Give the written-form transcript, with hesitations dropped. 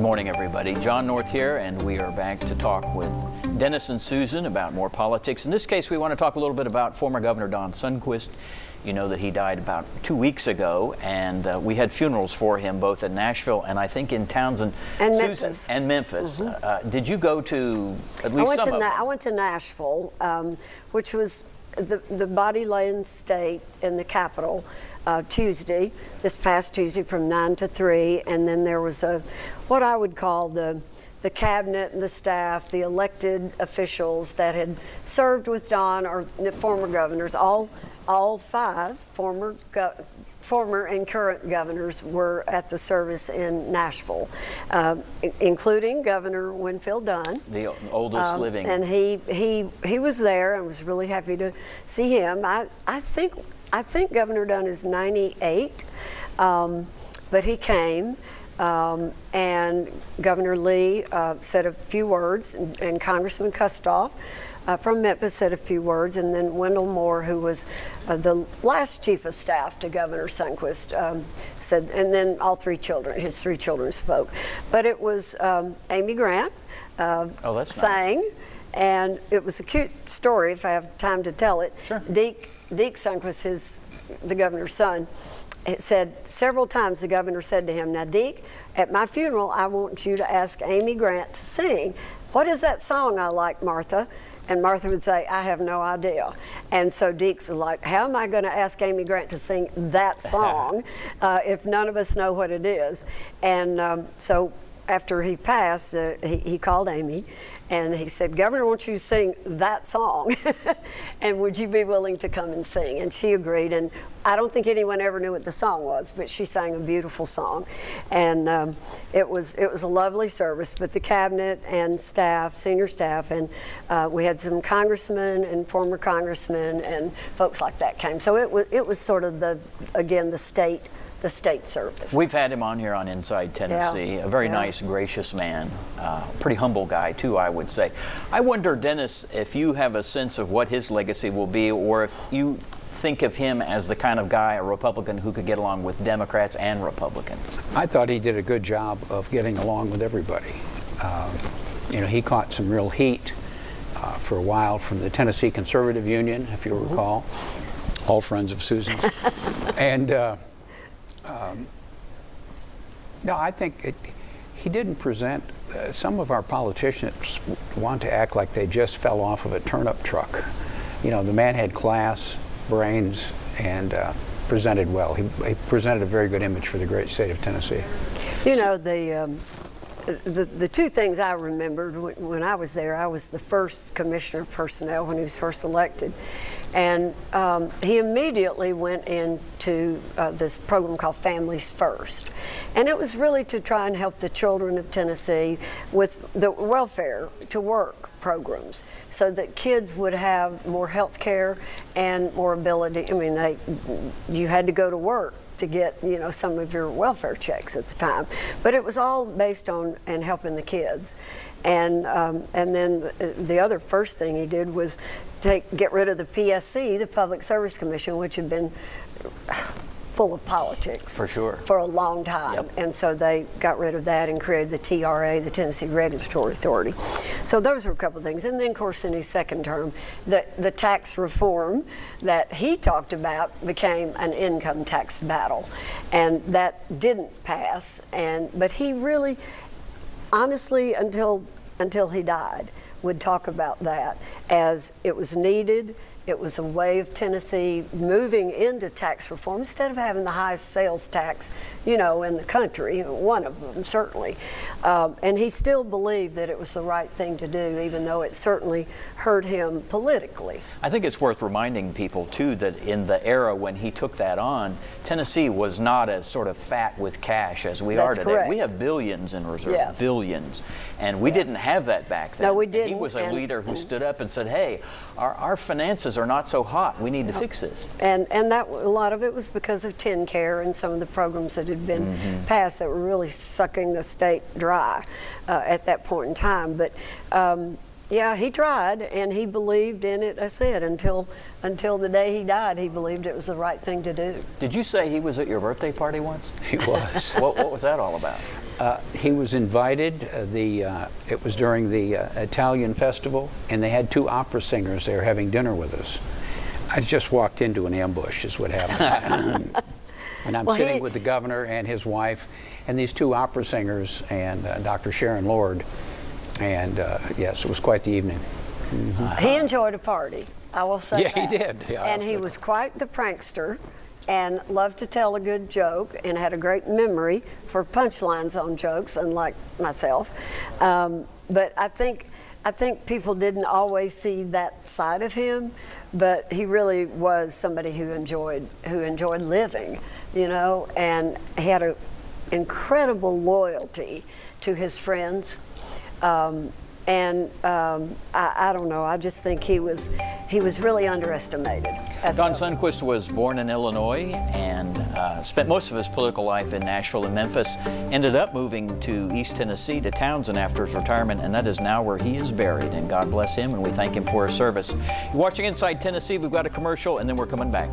Good morning, everybody. John North here, and we are back to talk with Dennis and Susan about more politics. In this case, we want to talk a little bit about former Governor Don Sundquist. You know that he died about 2 weeks ago, and we had funerals for him both in Nashville and I think in Townsend. And Susan, Memphis. And Memphis. Mm-hmm. Did you go to at least some of them? I went to Nashville, which was the body-laying state in the Capitol. Tuesday, this past Tuesday from 9 to 3, and then there was what I would call the cabinet and the staff, the elected officials that had served with Don, or the former governors. All five former and current governors were at the service in Nashville, including Governor Winfield Dunn, the oldest living. And he was there, and was really happy to see him. I think Governor Dunn is 98, but he came, and Governor Lee said a few words, and Congressman Kustoff from Memphis said a few words, and then Wendell Moore, who was the last chief of staff to Governor Sundquist, said, and then all his three children spoke. But it was Amy Grant sang. Nice. And it was a cute story, if I have time to tell it. Sure. Deke Sundquist, the governor's son, said several times, the governor said to him, "Now, Deke, at my funeral, I want you to ask Amy Grant to sing. What is that song I like, Martha?" And Martha would say, "I have no idea." And so Deeks was like, "How am I going to ask Amy Grant to sing that song if none of us know what it is?" And so after he passed, he called Amy, and he said, "Governor, won't you sing that song? And would you be willing to come and sing?" And she agreed. And I don't think anyone ever knew what the song was, but she sang a beautiful song. And it was a lovely service. But the cabinet and staff, senior staff, and we had some congressmen and former congressmen and folks like that came. So it was sort of the state service. We've had him on here on Inside Tennessee. Yeah. A very nice, gracious man. Pretty humble guy, too, I would say. I wonder, Dennis, if you have a sense of what his legacy will be, or if you think of him as the kind of guy, a Republican, who could get along with Democrats and Republicans. I thought he did a good job of getting along with everybody. He caught some real heat for a while from the Tennessee Conservative Union, if you recall, all friends of Susan's. And no, I think he didn't present. Some of our politicians want to act like they just fell off of a turnip truck. The man had class, brains, and presented well. He presented a very good image for the great state of Tennessee. The two things I remembered when I was there, I was the first commissioner of personnel when he was first elected. And he immediately went into this program called Families First. And it was really to try and help the children of Tennessee with the welfare to work programs so that kids would have more health care and more ability. I mean, you had to go to work to get some of your welfare checks at the time, but it was all based on and helping the kids. And then the other first thing he did was get rid of the PSC, the Public Service Commission, which had been full of politics for sure for a long time. Yep. And so they got rid of that and created the TRA, the Tennessee Regulatory Authority. So those were a couple of things. And then, of course, in his second term, the tax reform that he talked about became an income tax battle, and that didn't pass. But he really, honestly, until he died, would talk about that as it was needed. It was a way of Tennessee moving into tax reform instead of having the highest sales tax, in the country, one of them certainly. And he still believed that it was the right thing to do, even though it certainly hurt him politically. I think it's worth reminding people, too, that in the era when he took that on, Tennessee was not as sort of fat with cash as we are today. Correct. We have billions in reserve, yes. Billions. And we didn't have that back then. No, we didn't. He was a leader who stood up and said, hey, our finances are not so hot. We need to fix this. And that a lot of it was because of TennCare and some of the programs that had been passed that were really sucking the state dry at that point in time. But yeah, he tried, and he believed in it. I said until the day he died, he believed it was the right thing to do. Did you say he was at your birthday party once? He was. What was that all about? He was invited. It was during the Italian festival, and they had 2 opera singers there having dinner with us. I just walked into an ambush, is what happened. And I'm sitting with the governor and his wife, and these 2 opera singers, and Dr. Sharon Lord, and yes, it was quite the evening. He enjoyed a party, I will say that. Yeah, he did. Yeah, and he was quite the prankster, and loved to tell a good joke, and had a great memory for punchlines on jokes, unlike myself. But I think people didn't always see that side of him, but he really was somebody who enjoyed living, you know, and he had an incredible loyalty to his friends. I don't know. I just think he was really underestimated. Don Sundquist was born in Illinois and spent most of his political life in Nashville and Memphis. Ended up moving to East Tennessee, to Townsend after his retirement, and that is now where he is buried. And God bless him, and we thank him for his service. You're watching Inside Tennessee. We've got a commercial, and then we're coming back.